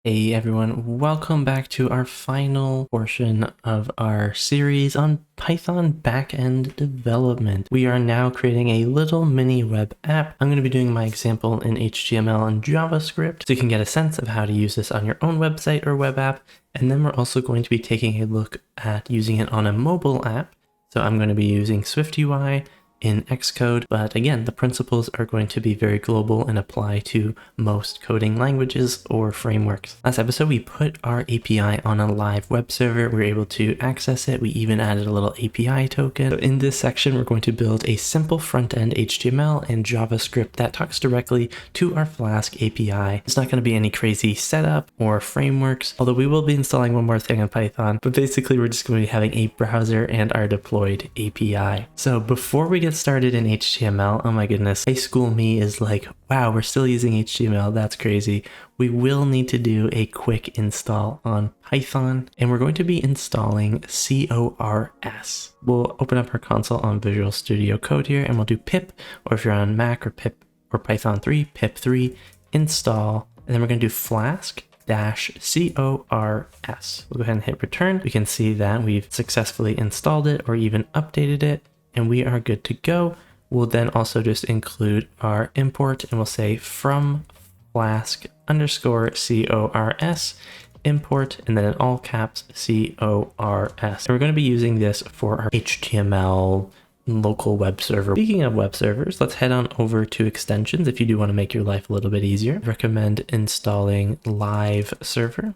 Hey everyone, welcome back to our final portion of our series on Python backend development. We are now creating a little mini web app. I'm going to be doing my example in HTML and JavaScript so you can get a sense of how to use this on your own website or web app. And then we're also going to be taking a look at using it on a mobile app. So I'm going to be using SwiftUI in Xcode, but again, the principles are going to be very global and apply to most coding languages or frameworks. Last episode, we put our API on a live web server. We were able to access it. We even added a little API token. So in this section, we're going to build a simple front-end HTML and JavaScript that talks directly to our Flask API. It's not going to be any crazy setup or frameworks, although we will be installing one more thing in Python, but basically we're just going to be having a browser and our deployed API. So before we get started in HTML, oh my goodness, high school me is like, wow, we're still using HTML, that's crazy. We will need to do a quick install on Python, and we're going to be installing CORS. We'll open up our console on Visual Studio Code here, and we'll do pip, or if you're on Mac or pip or Python 3, pip3 install, and then we're going to do Flask -CORS. We'll go ahead and hit return. We can see that we've successfully installed it or even updated it, and we are good to go. We'll then also just include our import, and we'll say from Flask _CORS import, and then in all caps CORS. And we're going to be using this for our HTML local web server. Speaking of web servers, let's head on over to extensions if you do want to make your life a little bit easier. I recommend installing Live Server.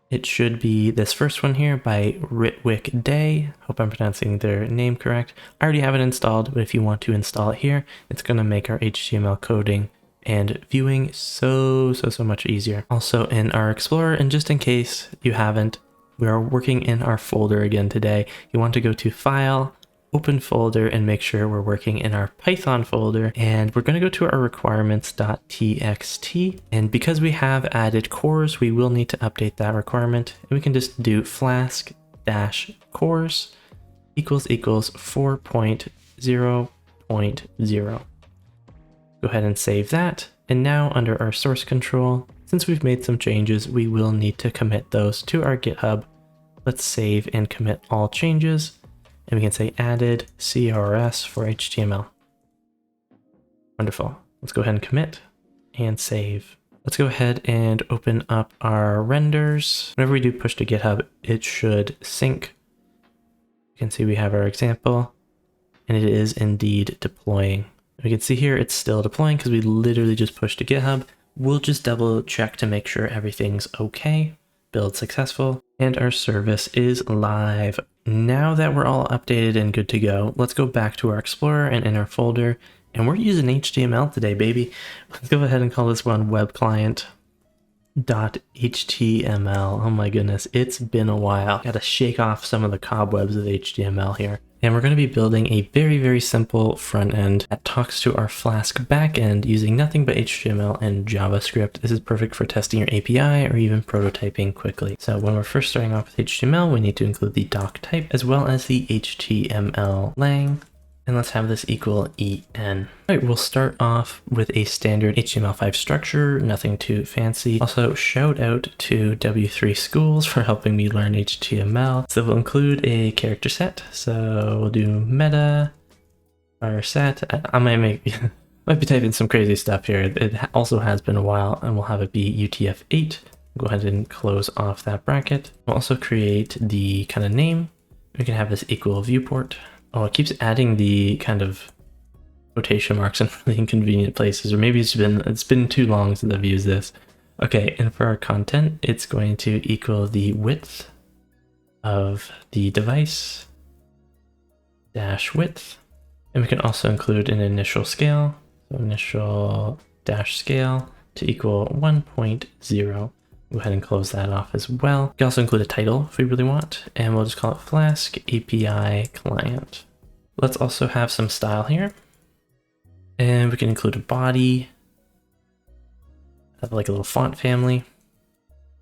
It should be this first one here by Ritwick Day. Hope I'm pronouncing their name correct. I already have it installed, but if you want to install it here, it's going to make our HTML coding and viewing so much easier. Also in our Explorer, and just in case you haven't, we are working in our folder again today. You want to go to File, Open Folder, and make sure we're working in our Python folder, and we're going to go to our requirements.txt, and because we have added cores, we will need to update that requirement, and we can just do flask -cores == 4.0.0. Go ahead and save that, and now under our source control, since we've made some changes, we will need to commit those to our GitHub. Let's save and commit all changes. And we can say added CRS for HTML. Wonderful. Let's go ahead and commit and save. Let's go ahead and open up our renders. Whenever we do push to GitHub, it should sync. You can see we have our example, and it is indeed deploying. We can see here it's still deploying because we literally just pushed to GitHub. We'll just double check to make sure everything's okay. Build successful, and our service is live. Now that we're all updated and good to go, let's go back to our Explorer and in our folder, and we're using HTML today, baby. Let's go ahead and call this one web client.html. Oh my goodness, it's been a while. Gotta shake off some of the cobwebs of HTML here. And we're going to be building a very simple front end that talks to our Flask backend using nothing but HTML and JavaScript. This is perfect for testing your API or even prototyping quickly. So when we're first starting off with HTML, we need to include the doc type as well as the HTML lang. And let's have this equal en. All right, we'll start off with a standard HTML5 structure, nothing too fancy. Also, shout out to W3 Schools for helping me learn HTML. So we'll include a character set. So we'll do meta var set. I might be typing some crazy stuff here. It also has been a while, and we'll have it be UTF-8. Go ahead and close off that bracket. We'll also create the kind of name. We can have this equal viewport. Oh, it keeps adding the kind of quotation marks in really inconvenient places, or maybe it's been too long since I've used this. Okay, and for our content, it's going to equal the width of the device -width, and we can also include an initial scale, so initial -scale to equal 1.0. Go ahead and close that off as well. We can also include a title if we really want, and we'll just call it Flask API Client. Let's also have some style here, and we can include a body, have like a little font family.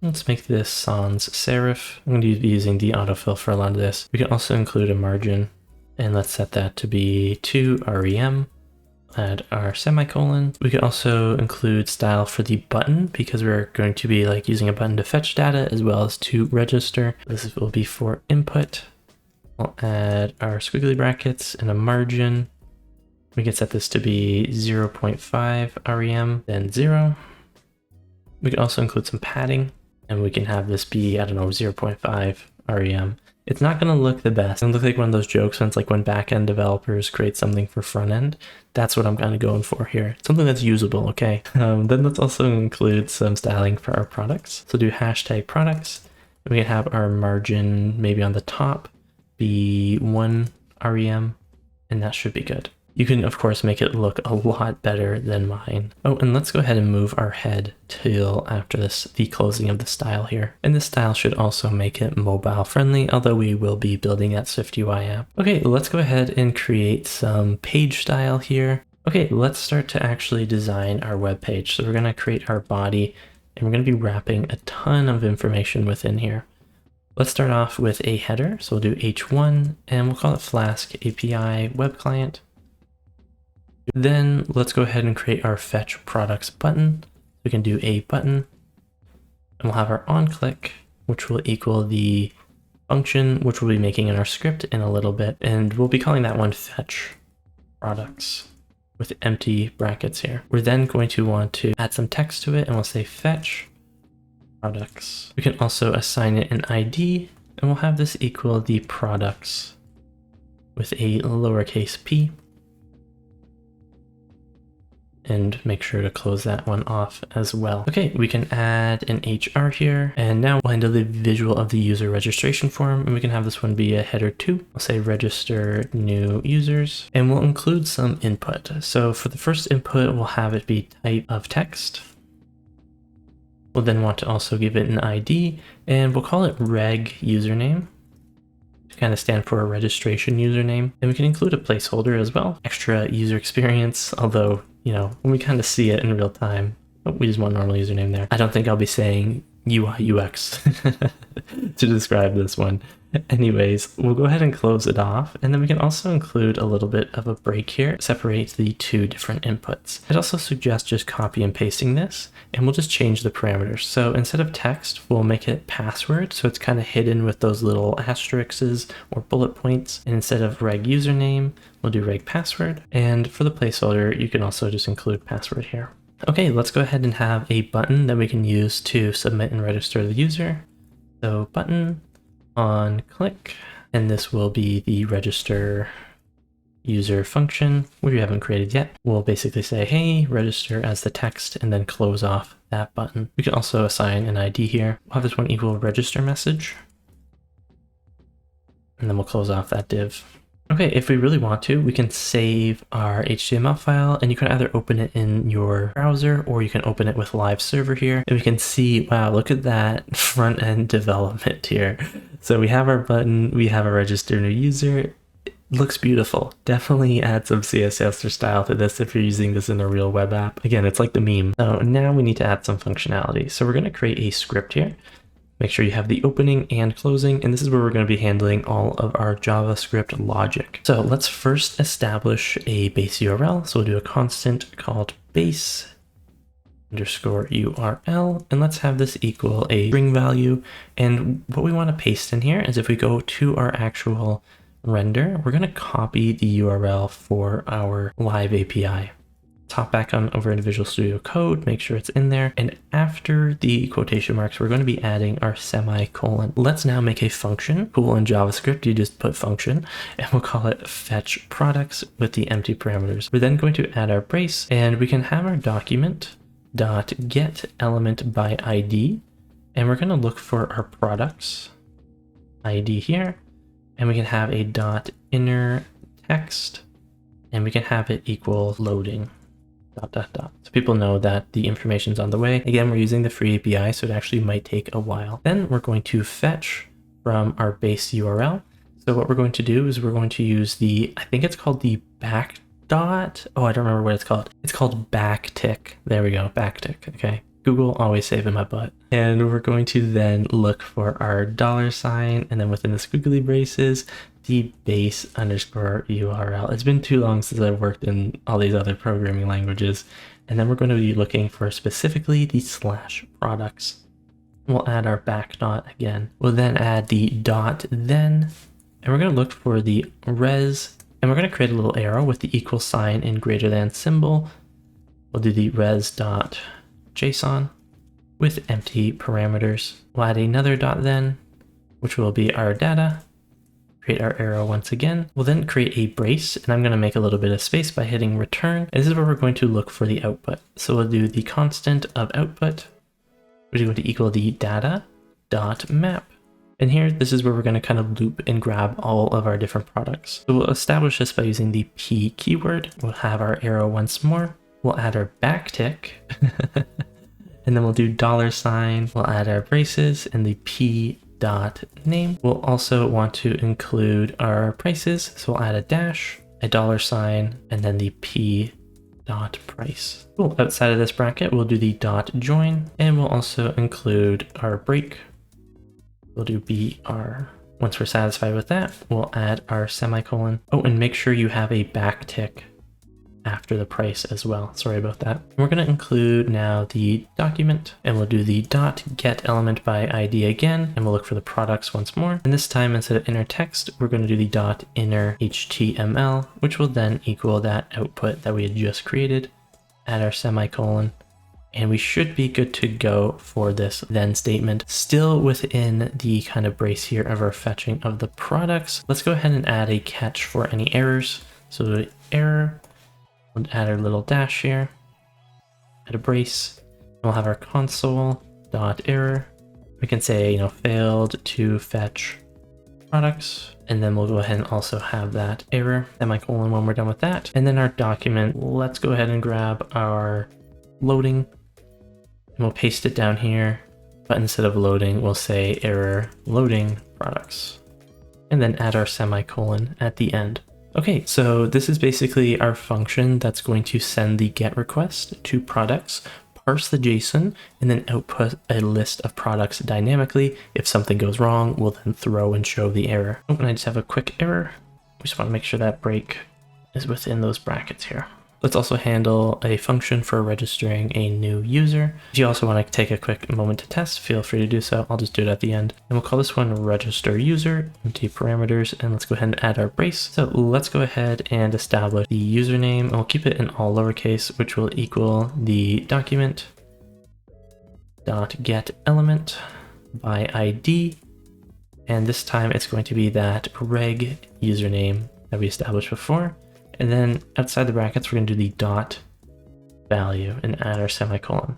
Let's make this sans serif. I'm going to be using the autofill for a lot of this. We can also include a margin, and let's set that to be 2 rem. add our semicolon. We could also include style for the button because we're going to be like using a button to fetch data as well as to register. This will be for input. We'll add our squiggly brackets and a margin. We can set this to be 0.5 rem, then 0. We can also include some padding, and we can have this be, I don't know, 0.5 rem. It's not going to look the best. It's going to look like one of those jokes when it's like when back-end developers create something for front-end. That's what I'm kind of going for here. Something that's usable, okay? Then let's also include some styling for our products. So do hashtag products. We can have our margin maybe on the top be 1 rem, and that should be good. You can, of course, make it look a lot better than mine. Oh, and let's go ahead and move our head till after this, the closing of the style here. And this style should also make it mobile friendly, although we will be building that SwiftUI app. Okay, let's go ahead and create some page style here. Okay, let's start to actually design our web page. So we're going to create our body, and we're going to be wrapping a ton of information within here. Let's start off with a header. So we'll do h1, and we'll call it Flask API web client. Then let's go ahead and create our fetch products button. We can do a button, and we'll have our on click, which will equal the function, which we'll be making in our script in a little bit. And we'll be calling that one fetch products with empty brackets here. We're then going to want to add some text to it, and we'll say fetch products. We can also assign it an ID, and we'll have this equal the products with a lowercase p. And make sure to close that one off as well. Okay, we can add an HR here, and now we'll handle the visual of the user registration form, and we can have this one be a header 2. I'll say register new users, and we'll include some input. So for the first input, we'll have it be type of text. We'll then want to also give it an ID, and we'll call it reg username to kind of stand for a registration username. And we can include a placeholder as well, extra user experience, although you know, when we kind of see it in real time, we just want normal username there. I don't think I'll be saying UI UX to describe this one. Anyways, we'll go ahead and close it off. And then we can also include a little bit of a break here, separate the two different inputs. I'd also suggest just copy and pasting this, and we'll just change the parameters. So instead of text, we'll make it password. So it's kind of hidden with those little asterisks or bullet points. And instead of reg username, we'll do reg password. And for the placeholder, you can also just include password here. Okay, let's go ahead and have a button that we can use to submit and register the user. So button on click, and this will be the register user function, which we haven't created yet. We'll basically say, hey, register as the text, and then close off that button. We can also assign an ID here. We'll have this one equal register message, and then we'll close off that div. Okay, if we really want to, we can save our HTML file, and you can either open it in your browser or you can open it with live server here. And we can see, wow, look at that front end development here. So we have our button, we have a register new user. It looks beautiful. Definitely add some CSS or style to this if you're using this in a real web app. Again, it's like the meme. So now we need to add some functionality. So we're going to create a script here. Make sure you have the opening and closing, and this is where we're going to be handling all of our JavaScript logic. So let's first establish a base URL. So we'll do a constant called base underscore URL, and let's have this equal a string value. And what we want to paste in here is if we go to our actual render, we're going to copy the URL for our live API. Hop back on over into Visual Studio Code, make sure it's in there. And after the quotation marks, we're going to be adding our semicolon. Let's now make a function. Cool, in JavaScript, you just put function, and we'll call it fetch products with the empty parameters. We're then going to add our brace, and we can have our document dot get element by ID, and we're going to look for our products ID here, and we can have a dot inner text, and we can have it equal loading. ... So people know that the information's on the way. Again, we're using the free API, so it actually might take a while. Then we're going to fetch from our base URL. So what we're going to do is we're going to use the, I think it's called the back dot. Oh, I don't remember what it's called. It's called backtick. There we go, backtick. Okay. Google always saving my butt. And we're going to then look for our $, and then within the squiggly braces, the base underscore URL. It's been too long since I've worked in all these other programming languages. And then we're going to be looking for specifically the /products. We'll add our back dot again. We'll then add the dot then, and we're going to look for the res, and we're going to create a little arrow with the equal sign and greater than symbol. We'll do the res.json with empty parameters. We'll add another dot then, which will be our data. Create our arrow once again. We'll then create a brace, and I'm going to make a little bit of space by hitting return. And this is where we're going to look for the output. So we'll do the constant of output, which is going to equal the data.map. And here, this is where we're going to kind of loop and grab all of our different products. So we'll establish this by using the p keyword. We'll have our arrow once more. We'll add our backtick. And then we'll do $. We'll add our braces and the p dot name. We'll also want to include our prices. So we'll add a dash, a $, and then the p dot price. Cool. Outside of this bracket, we'll do the dot join, and we'll also include our break. We'll do BR. Once we're satisfied with that, we'll add our semicolon. Oh, and make sure you have a backtick after the price as well. Sorry about that. We're going to include now the document, and we'll do the dot get element by ID again, and we'll look for the products once more. And this time, instead of inner text, we're going to do the dot inner HTML, which will then equal that output that we had just created. Add our semicolon, and we should be good to go for this then statement. Still within the kind of brace here of our fetching of the products. Let's go ahead and add a catch for any errors. So the error, we'll add our little dash here, add a brace, and we'll have our console.error. We can say, failed to fetch products, and then we'll go ahead and also have that error, semicolon, when we're done with that. And then our document, let's go ahead and grab our loading, and we'll paste it down here, but instead of loading, we'll say error loading products, and then add our semicolon at the end. Okay, so this is basically our function that's going to send the GET request to products, parse the JSON, and then output a list of products dynamically. If something goes wrong, we'll then throw and show the error. Oh, and I just have a quick error. We just want to make sure that break is within those brackets here. Let's also handle a function for registering a new user. If you also want to take a quick moment to test, feel free to do so. I'll just do it at the end. And we'll call this one register user, empty parameters, and let's go ahead and add our brace. So let's go ahead and establish the username, and we'll keep it in all lowercase, which will equal the document dot get element by ID. And this time it's going to be that reg username that we established before. And then outside the brackets, we're going to do the dot value and add our semicolon.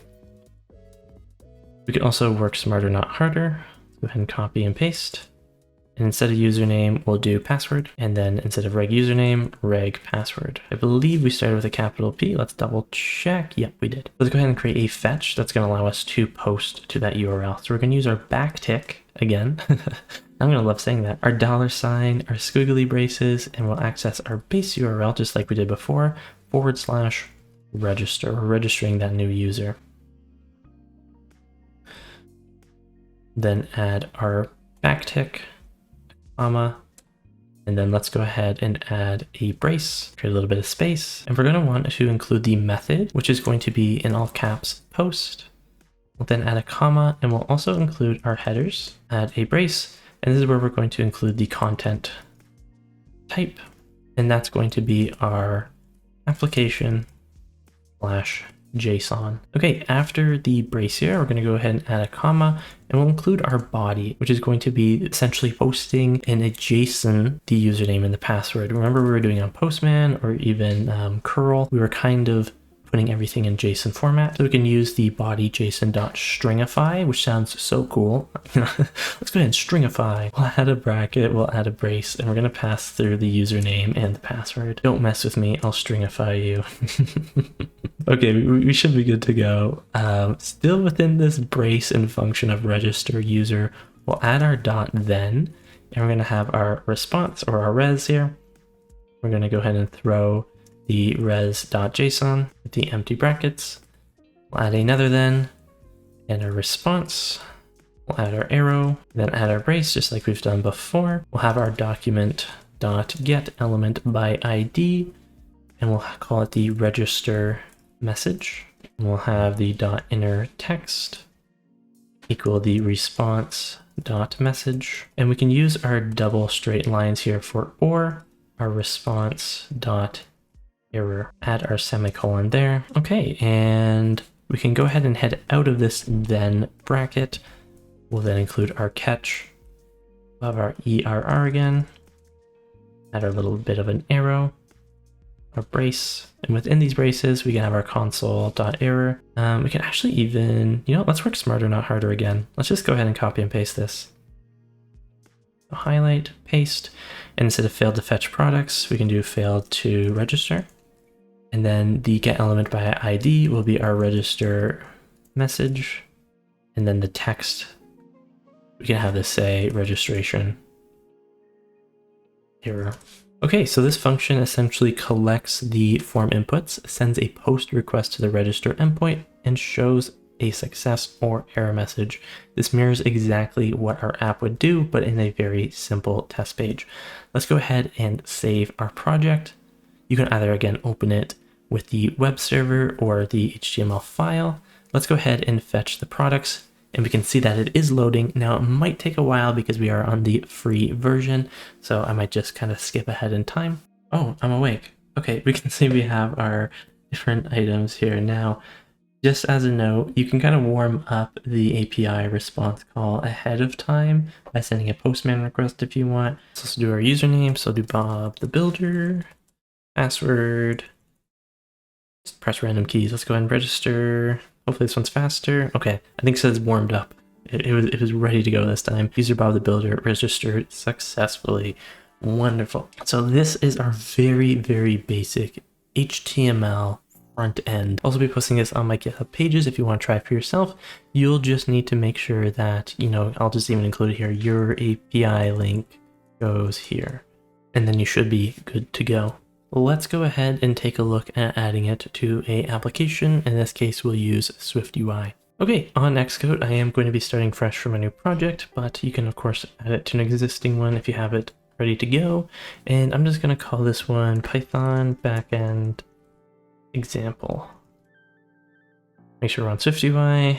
We can also work smarter, not harder. Go ahead and copy and paste. And instead of username, we'll do password. And then instead of reg username, reg password. I believe we started with a capital P. Let's double check. Yep, we did. Let's go ahead and create a fetch that's going to allow us to post to that URL. So we're going to use our backtick again. I'm going to love saying that. Our $, our squiggly braces, and we'll access our base URL just like we did before, /register. We're registering that new user. Then add our backtick, comma, and then let's go ahead and add a brace, create a little bit of space. And we're going to want to include the method, which is going to be in all caps post. We'll then add a comma, and we'll also include our headers, add a brace. And this is where we're going to include the content type, and that's going to be our application /JSON. Okay, after the brace here, we're going to go ahead and add a comma, and we'll include our body, which is going to be essentially posting in a JSON the username and the password. Remember, we were doing on Postman or even curl. We were kind of putting everything in JSON format. So we can use the body JSON.stringify, which sounds so cool. Let's go ahead and stringify. We'll add a bracket, we'll add a brace, and we're going to pass through the username and the password. Don't mess with me, I'll stringify you. Okay, we should be good to go. Still within this brace and function of register user, we'll add our dot then, and we're going to have our response or our res here. We're going to go ahead and throw the res.json with the empty brackets. We'll add another then, and our response. We'll add our arrow, then add our brace, just like we've done before. We'll have our document dot get element by ID, and we'll call it the register message. And we'll have the dot inner text equal the response dot message, and we can use our double straight lines here for or our response dot error. Add our semicolon there. Okay, and we can go ahead and head out of this then bracket. We'll then include our catch. We'll have our ERR again. Add our little bit of an arrow. Our brace. And within these braces, we can have our console.error. We can actually even, let's work smarter, not harder again. Let's just go ahead and copy and paste this. Highlight, paste. And instead of failed to fetch products, we can do failed to register. And then the get element by ID will be our register message. And then the text, we can have this say registration error. Okay, so this function essentially collects the form inputs, sends a post request to the register endpoint, and shows a success or error message. This mirrors exactly what our app would do, but in a very simple test page. Let's go ahead and save our project. You can either, again, open it with the web server or the HTML file. Let's go ahead and fetch the products. And we can see that it is loading. Now it might take a while because we are on the free version, so I might just kind of skip ahead in time. Oh, I'm awake. Okay, we can see we have our different items here. Now, just as a note, you can kind of warm up the API response call ahead of time by sending a postman request if you want. Let's also do our username, so do Bob the Builder, password, just press random keys. Let's go ahead and register. Hopefully this one's faster. Okay, I think it says warmed up. It was ready to go this time. User Bob the Builder registered successfully. Wonderful. So this is our very, very basic HTML front end. I'll also be posting this on my GitHub pages if you want to try it for yourself. You'll just need to make sure that, I'll just even include it here. Your API link goes here, and then you should be good to go. Let's go ahead and take a look at adding it to an application. In this case, we'll use SwiftUI. Okay, on Xcode, I am going to be starting fresh from a new project, but you can, of course, add it to an existing one if you have it ready to go. And I'm just going to call this one Python Backend Example. Make sure we're on SwiftUI,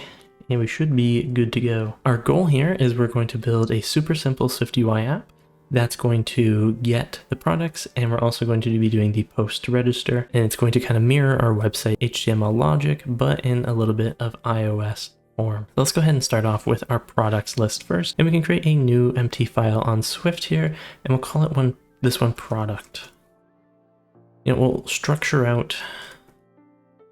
and we should be good to go. Our goal here is we're going to build a super simple SwiftUI app that's going to get the products, and we're also going to be doing the post to register, and it's going to kind of mirror our website HTML logic, but in a little bit of iOS form. Let's go ahead and start off with our products list first, and we can create a new empty file on Swift here, and we'll call it this one product. It will structure out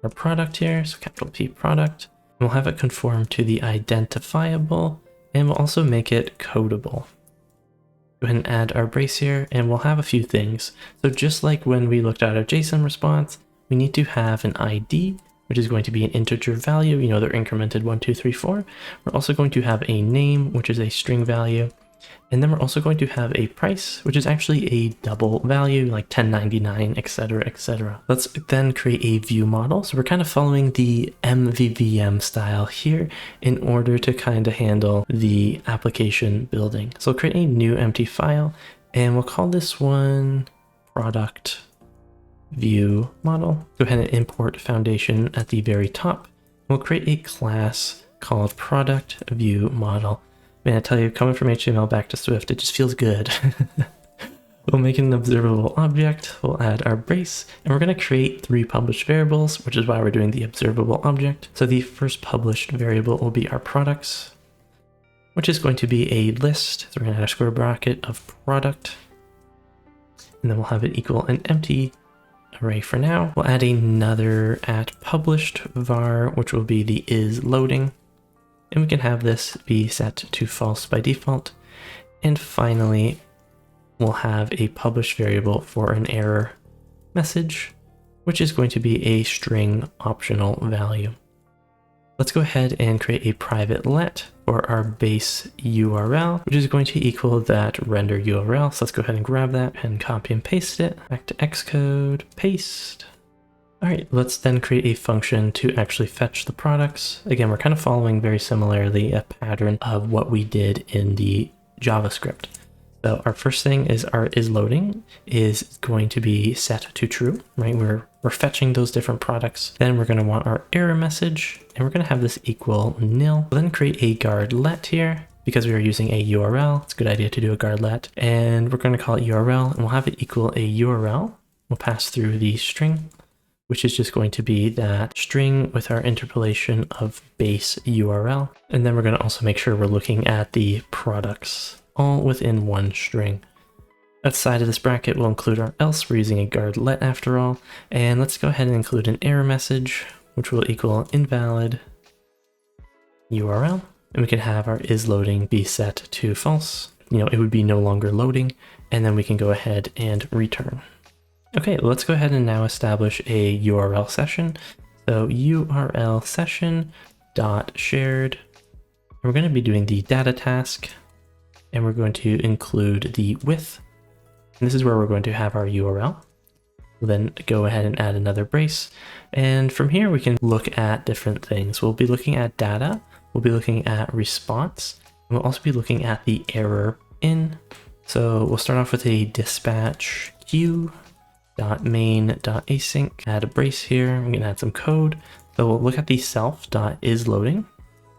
our product here, so capital P product, and we'll have it conform to the identifiable, and we'll also make it codable. Go ahead and add our brace here, and we'll have a few things. So just like when we looked at our JSON response, we need to have an ID, which is going to be an integer value. They're incremented 1, 2, 3, 4. We're also going to have a name, which is a string value. And then we're also going to have a price, which is actually a double value, like $10.99, etc., etc. Let's then create a view model. So we're kind of following the MVVM style here in order to kind of handle the application building. So we'll create a new empty file, and we'll call this one ProductViewModel. Go ahead and import foundation at the very top. We'll create a class called ProductViewModel. Man, I tell you, coming from HTML back to Swift, it just feels good. We'll make an observable object, we'll add our brace, and we're going to create 3 published variables, which is why we're doing the observable object. So the first published variable will be our products, which is going to be a list. So we're going to add a square bracket of product, and then we'll have it equal an empty array for now. We'll add another @published var, which will be the is loading. And we can have this be set to false by default. And finally, we'll have a published variable for an error message, which is going to be a string optional value. Let's go ahead and create a private let for our base URL, which is going to equal that render URL. So let's go ahead and grab that and copy and paste it back to Xcode, paste. All right, let's then create a function to actually fetch the products. Again, we're kind of following very similarly a pattern of what we did in the JavaScript. So our first thing is our isLoading is going to be set to true, right? We're fetching those different products. Then we're going to want our error message, and we're going to have this equal nil. We'll then create a guardlet here. Because we are using a URL, it's a good idea to do a guardlet. And we're going to call it URL, and we'll have it equal a URL. We'll pass through the string, which is just going to be that string with our interpolation of base URL. And then we're going to also make sure we're looking at the products all within one string. Outside of this bracket, we'll include our else. We're using a guardlet after all. And let's go ahead and include an error message, which will equal invalid URL. And we can have our isLoading be set to false. It would be no longer loading. And then we can go ahead and return. Okay, let's go ahead and now establish a URL session. So URL session dot shared. We're going to be doing the data task, and we're going to include the with. And this is where we're going to have our URL. We'll then go ahead and add another brace. And from here, we can look at different things. We'll be looking at data. We'll be looking at response. And we'll also be looking at the error in. So we'll start off with a dispatch queue. .main.async, add a brace here. I'm going to add some code. So we'll look at the self.isLoading,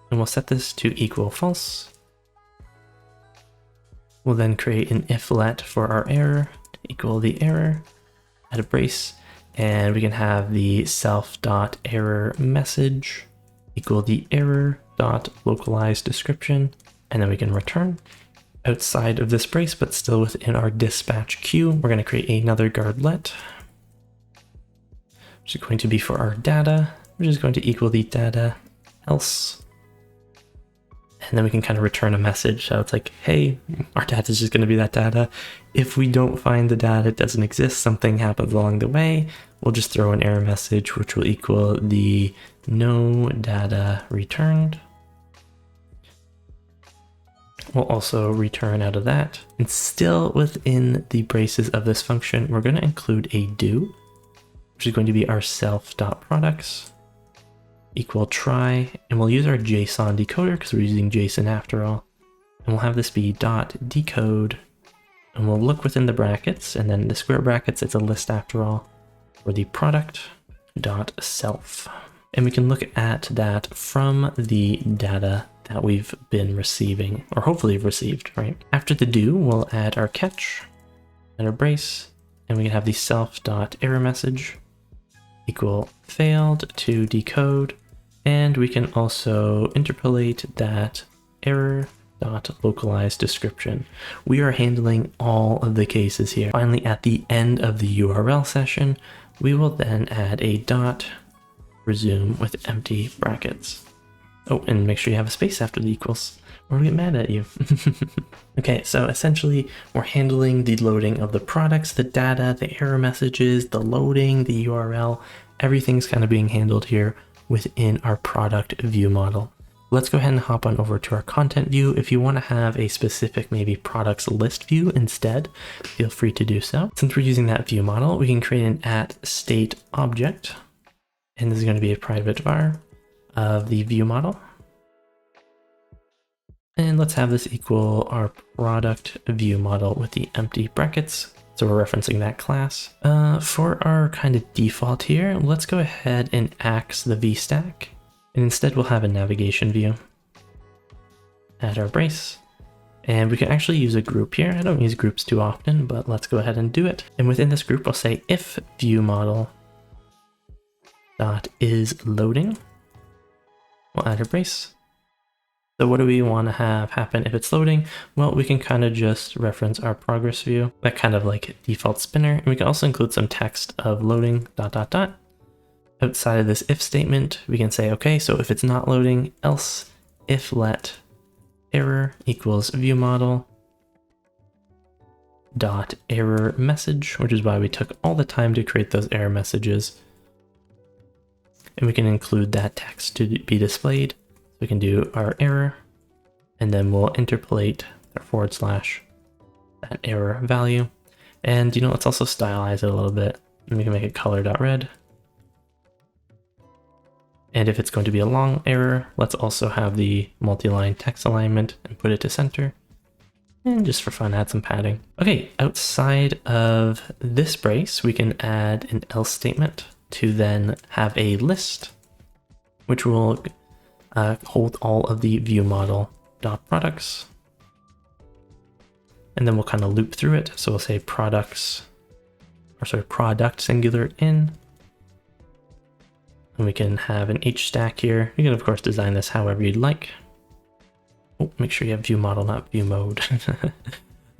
and we'll set this to equal false. We'll then create an if let for our error to equal the error, add a brace, and we can have the self.error message equal the error.localized description, and then we can return. Outside of this brace, but still within our dispatch queue, we're going to create another guardlet, which is going to be for our data, which is going to equal the data else. And then we can kind of return a message. So it's like, hey, our data is just going to be that data. If we don't find the data, it doesn't exist, something happens along the way, we'll just throw an error message, which will equal the no data returned. We'll also return out of that. And still within the braces of this function, we're going to include a do, which is going to be our self.products equal try. And we'll use our JSON decoder because we're using JSON after all. And we'll have this be dot decode. And we'll look within the brackets, and then the square brackets, it's a list after all, for the product dot self. And we can look at that from the data that we've been receiving, or hopefully received, right? After the do, we'll add our catch and our brace, and we can have the self.error message equal failed to decode, and we can also interpolate that error.localized description. We are handling all of the cases here. Finally, at the end of the URL session, we will then add a dot resume with empty brackets. Oh, and make sure you have a space after the equals, or we'll get mad at you. Okay, so essentially we're handling the loading of the products, the data, the error messages, the loading, the URL, everything's kind of being handled here within our product view model. Let's go ahead and hop on over to our content view. If you want to have a specific maybe products list view instead, feel free to do so. Since we're using that view model, we can create an @state object, and this is going to be a private var of the view model. And let's have this equal our product view model with the empty brackets. So we're referencing that class. For our kind of default here, let's go ahead and axe the VStack. And instead we'll have a navigation view. Add our brace. And we can actually use a group here. I don't use groups too often, but let's go ahead and do it. And within this group, I'll say if viewModel dot is loading. We'll add a brace. So what do we want to have happen if it's loading? Well, we can kind of just reference our progress view, that kind of like default spinner. And we can also include some text of loading ... Outside of this if statement, we can say, okay, so if it's not loading, else if let error equals viewModel dot error message, which is why we took all the time to create those error messages. And we can include that text to be displayed. So we can do our error, and then we'll interpolate our / that error value. And let's also stylize it a little bit. And we can make it color.red. And if it's going to be a long error, let's also have the multi-line text alignment and put it to center. And just for fun, add some padding. Okay, outside of this brace, we can add an else statement to then have a list, which will hold all of the viewModel.products. And then we'll kind of loop through it. So we'll say product singular in. And we can have an H stack here. You can of course design this however you'd like. Oh, make sure you have viewModel, not viewMode.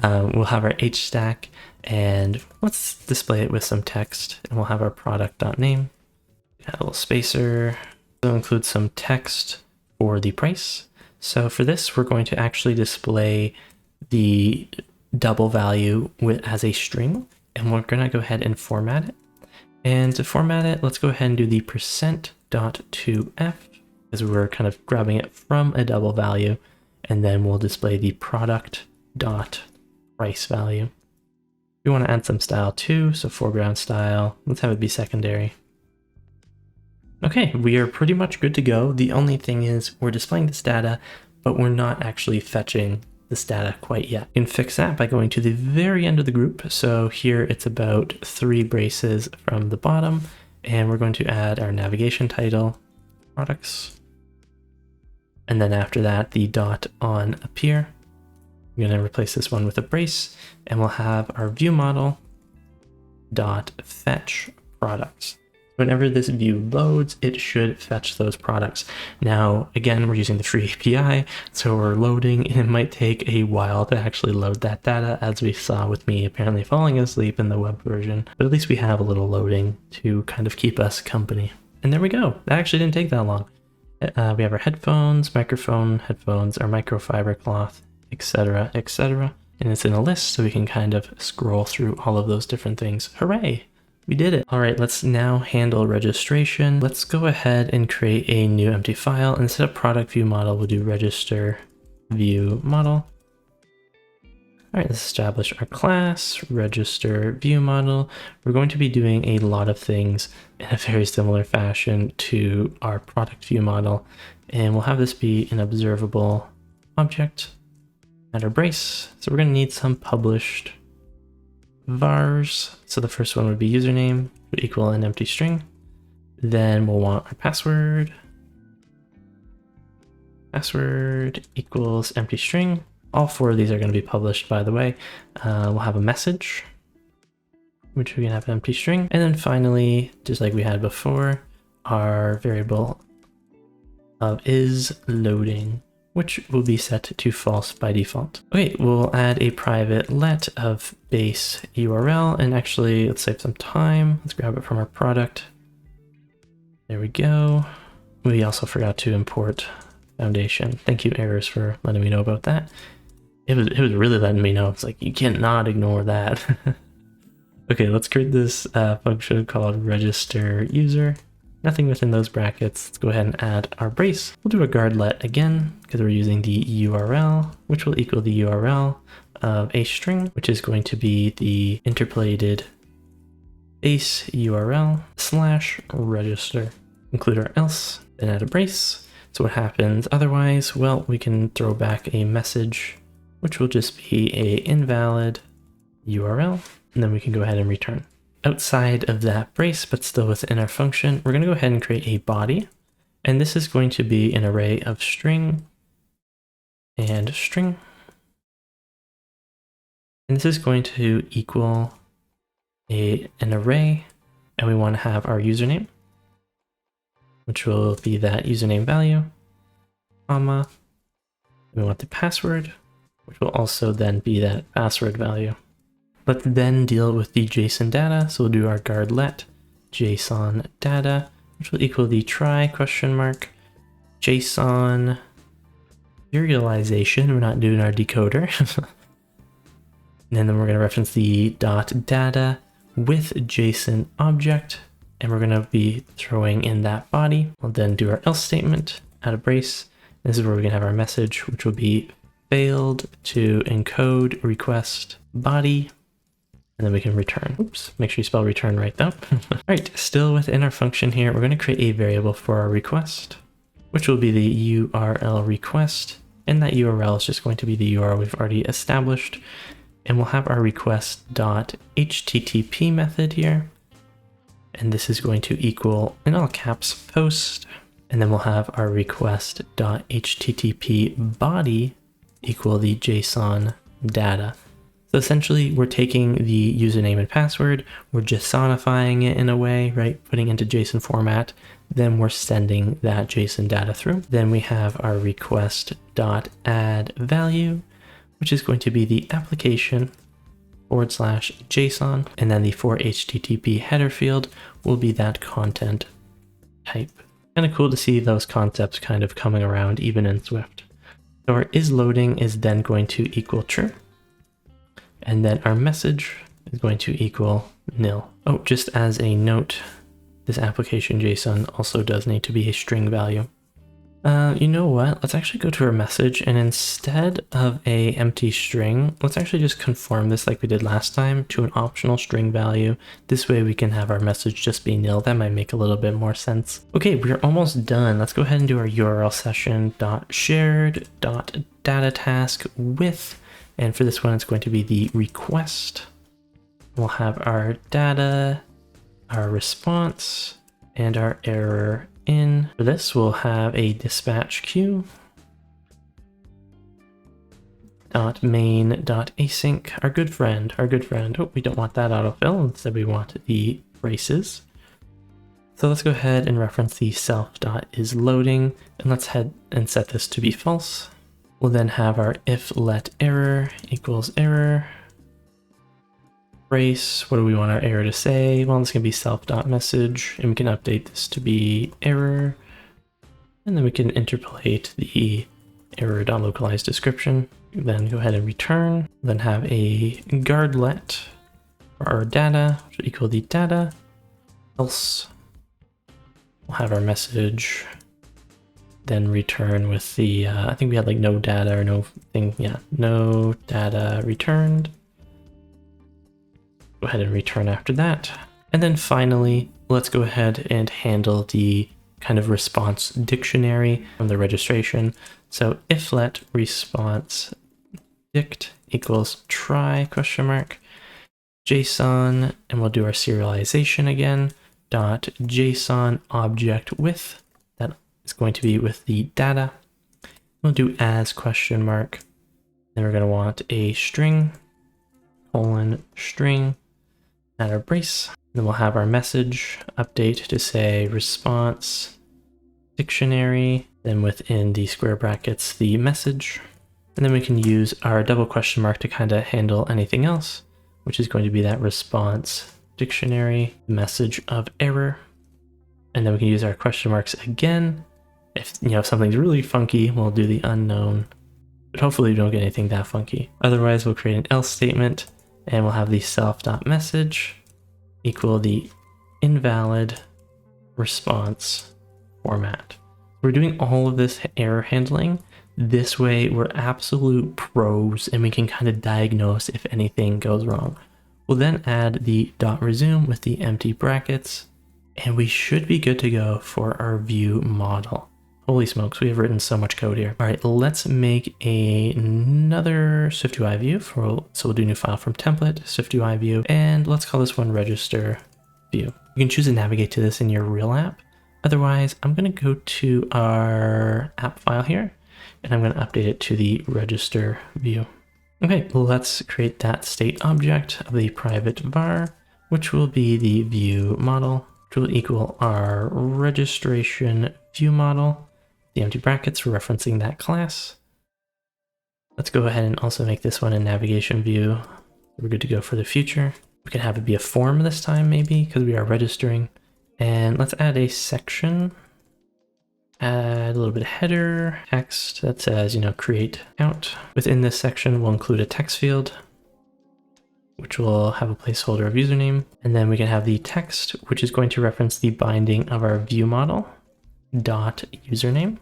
We'll have our H stack and let's display it with some text, and we'll have our product.name. Add a little spacer. We'll include some text for the price. So for this, we're going to actually display the double value as a string, and we're going to go ahead and format it. And to format it, let's go ahead and do the %.toF, because we're kind of grabbing it from a double value, and then we'll display the product.price value. We want to add some style too, so foreground style, let's have it be secondary. Okay, we are pretty much good to go. The only thing is we're displaying this data, but we're not actually fetching this data quite yet. You can fix that by going to the very end of the group. So here it's about 3 braces from the bottom, and we're going to add our navigation title, products. And then after that, the dot on appear. I'm going to replace this one with a brace, and we'll have our viewModel dot fetch products. Whenever this view loads, it should fetch those products. Now, again, we're using the free API, so we're loading, and it might take a while to actually load that data, as we saw with me apparently falling asleep in the web version. But at least we have a little loading to kind of keep us company. And there we go. That actually didn't take that long. We have our headphones, microphone, headphones, our microfiber cloth, etc., etc. And it's in a list, so we can kind of scroll through all of those different things. Hooray! We did it. All right, let's now handle registration. Let's go ahead and create a new empty file. Instead of ProductViewModel, we'll do RegisterViewModel. All right, let's establish our class, RegisterViewModel. We're going to be doing a lot of things in a very similar fashion to our ProductViewModel, and we'll have this be an observable object at our brace. So we're going to need some published vars. So the first one would be username would equal an empty string. Then we'll want our password. Password equals empty string. All 4 of these are going to be published, by the way. We'll have a message, which we can have an empty string. And then finally, just like we had before, our variable of is loading, which will be set to false by default. Okay, we'll add a private let of base URL, and actually let's save some time. Let's grab it from our product. There we go. We also forgot to import foundation. Thank you, errors, for letting me know about that. It was really letting me know. It's like, you cannot ignore that. Okay, let's create this function called registerUser. Nothing within those brackets. Let's go ahead and add our brace. We'll do a guard let again, because we're using the URL, which will equal the URL of a string, which is going to be the interpolated base URL / register. Include our else, then add a brace. So what happens otherwise? Well, we can throw back a message, which will just be a invalid URL, and then we can go ahead and return. Outside of that brace, but still within our function, we're going to go ahead and create a body, and this is going to be an array of string and string. And this is going to equal an array, and we want to have our username, which will be that username value, comma. We want the password, which will also then be that password value. Let's then deal with the JSON data. So we'll do our guard let JSON data, which will equal the try ? JSON serialization. We're not doing our decoder. And then we're going to reference the .data with JSON object, and we're going to be throwing in that body. We'll then do our else statement, add a brace. This is where we're going to have our message, which will be failed to encode request body. and then we can return. Oops, make sure you spell return right though. All right, still within our function here, we're going to create a variable for our request, which will be the URL request. And that URL is just going to be the URL we've already established. And we'll have our request.http method here. And this is going to equal, in all caps, post. And then we'll have our request.http body equal the JSON data. So essentially we're taking the username and password, we're JSONifying it in a way, right? Putting it into JSON format. Then we're sending that JSON data through. Then we have our request.addValue, which is going to be the application /JSON. And then the for HTTP header field will be that content type. Kind of cool to see those concepts kind of coming around even in Swift. So our isLoading is then going to equal true. And then our message is going to equal nil. Oh, just as a note, this application JSON also does need to be a string value. You know what? Let's actually go to our message, and instead of a empty string, let's actually just conform this like we did last time to an optional string value. This way we can have our message just be nil. That might make a little bit more sense. Okay, we're almost done. Let's go ahead and do our URL session .shared.data task with, and for this one, it's going to be the request. We'll have our data, our response, and our error in. For this, we'll have a dispatch queue .main.async, our good friend. Oh, we don't want that autofill. Instead, we want the braces. So let's go ahead and reference the self.isLoading, and let's head and set this to be false. We'll then have our if let error equals error. Brace, what do we want our error to say? Well, it's going to be self.message, and we can update this to be error. And then we can interpolate the error.localized description. Then go ahead and return. Then have a guardlet for our data, which will equal the data. Else, we'll have our message. Then return with the, I think we had like no data or no thing. Yeah, no data returned. Go ahead and return after that. And then finally, let's go ahead and handle the kind of response dictionary from the registration. So if let response dict equals try question mark JSON, and we'll do our serialization again, .json object with, that is going to be with the data. We'll do as question mark. Then we're going to want a string, string, add our brace. Then we'll have our message update to say response dictionary, then within the square brackets, the message. And then we can use our double question mark to kind of handle anything else, which is going to be that response dictionary, message of error. And then we can use our question marks again. If something's really funky, we'll do the unknown, but hopefully we don't get anything that funky. Otherwise, we'll create an else statement, and we'll have the self.message equal the invalid response format. We're doing all of this error handling. This way we're absolute pros, and we can kind of diagnose if anything goes wrong. We'll then add the .resume with the empty brackets, and we should be good to go for our view model. Holy smokes, we have written so much code here. All right, let's make another SwiftUI view. So we'll do new file from template, SwiftUI view, and let's call this one RegisterView. You can choose to navigate to this in your real app. Otherwise, I'm going to go to our app file here, and I'm going to update it to the RegisterView. Okay, let's create that state object of the private var, which will be the view model, which will equal our registration view model. The empty brackets, we're referencing that class. Let's go ahead and also make this one a navigation view. We're good to go for the future. We can have it be a form this time, maybe, because we are registering. And let's add a section. Add a little bit of header text that says, create account. Within this section, we'll include a text field, which will have a placeholder of username. And then we can have the text, which is going to reference the binding of our view model .username.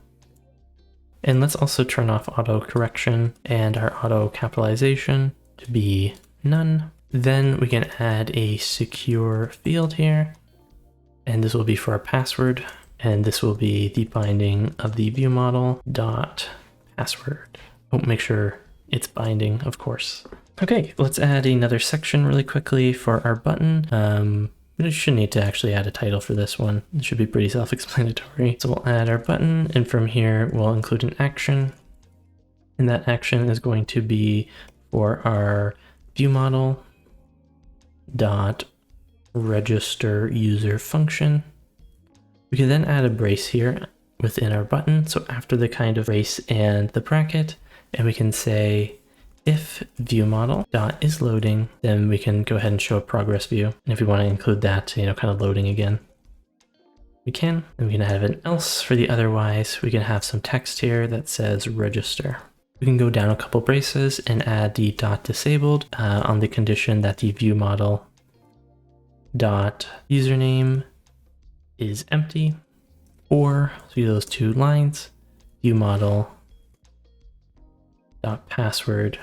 And let's also turn off auto correction and our auto capitalization to be none. Then we can add a secure field here, and this will be for our password, and this will be the binding of the view model dot password. Oh, make sure it's binding, of course. Okay, let's add another section really quickly for our button. We should need to actually add a title for this one. It should be pretty self-explanatory. So we'll add our button, and from here we'll include an action, and that action is going to be for our view model dot register user function. We can then add a brace here within our button, so after the kind of brace and the bracket, and we can say if view model dot is loading, then we can go ahead and show a progress view. And if we want to include that, kind of loading again, we can. And we can have an else for the otherwise. We can have some text here that says register. We can go down a couple braces and add the dot disabled on the condition that the view model dot username is empty, or through those two lines, view model dot password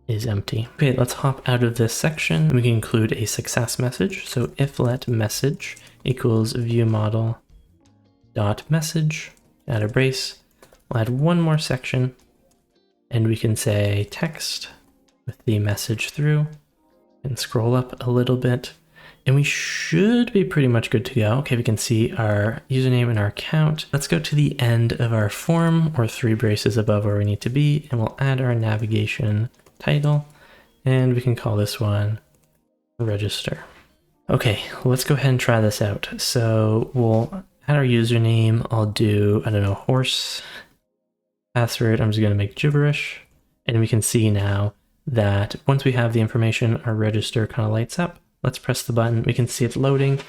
is empty. Okay, let's hop out of this section. We can include a success message. So if let message equals view model dot message, add a brace. We'll add one more section, and we can say text with the message through, and scroll up a little bit, and we should be pretty much good to go. Okay, we can see our username and our account. Let's go to the end of our form, or 3 braces above where we need to be, and we'll add our navigation title, and we can call this one register. Okay, let's go ahead and try this out. So we'll add our username. I'll do, I don't know, horse. Password, I'm just going to make gibberish, and we can see now that once we have the information, our register kind of lights up. Let's press the button. We can see it's loading.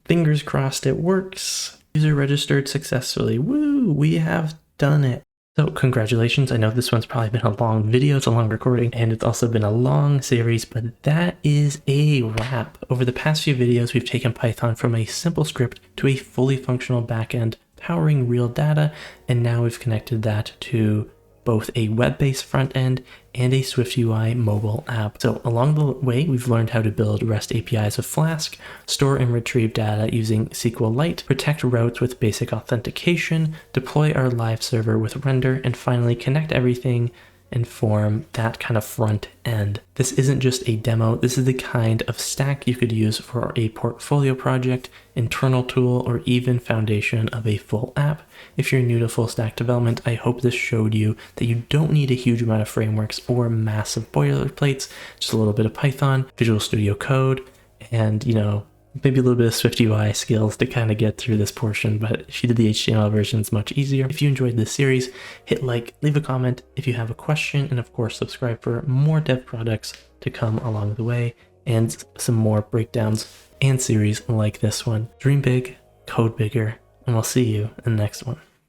Fingers crossed it works. User registered successfully. Woo, we have done it. So congratulations. I know this one's probably been a long video, it's a long recording, and it's also been a long series, but that is a wrap. Over the past few videos, we've taken Python from a simple script to a fully functional backend powering real data, and now we've connected that to both a web-based front end and a SwiftUI mobile app. So along the way, we've learned how to build REST APIs with Flask, store and retrieve data using SQLite, protect routes with basic authentication, deploy our live server with render, and finally connect everything and form that kind of front end. This isn't just a demo, this is the kind of stack you could use for a portfolio project, internal tool, or even foundation of a full app. If you're new to full stack development, I hope this showed you that you don't need a huge amount of frameworks or massive boilerplates, just a little bit of Python, Visual Studio Code, and maybe a little bit of SwiftUI skills to kind of get through this portion, but if you did the HTML version, it's much easier. If you enjoyed this series, hit like, leave a comment if you have a question, and of course, subscribe for more dev products to come along the way, and some more breakdowns and series like this one. Dream big, code bigger, and we'll see you in the next one.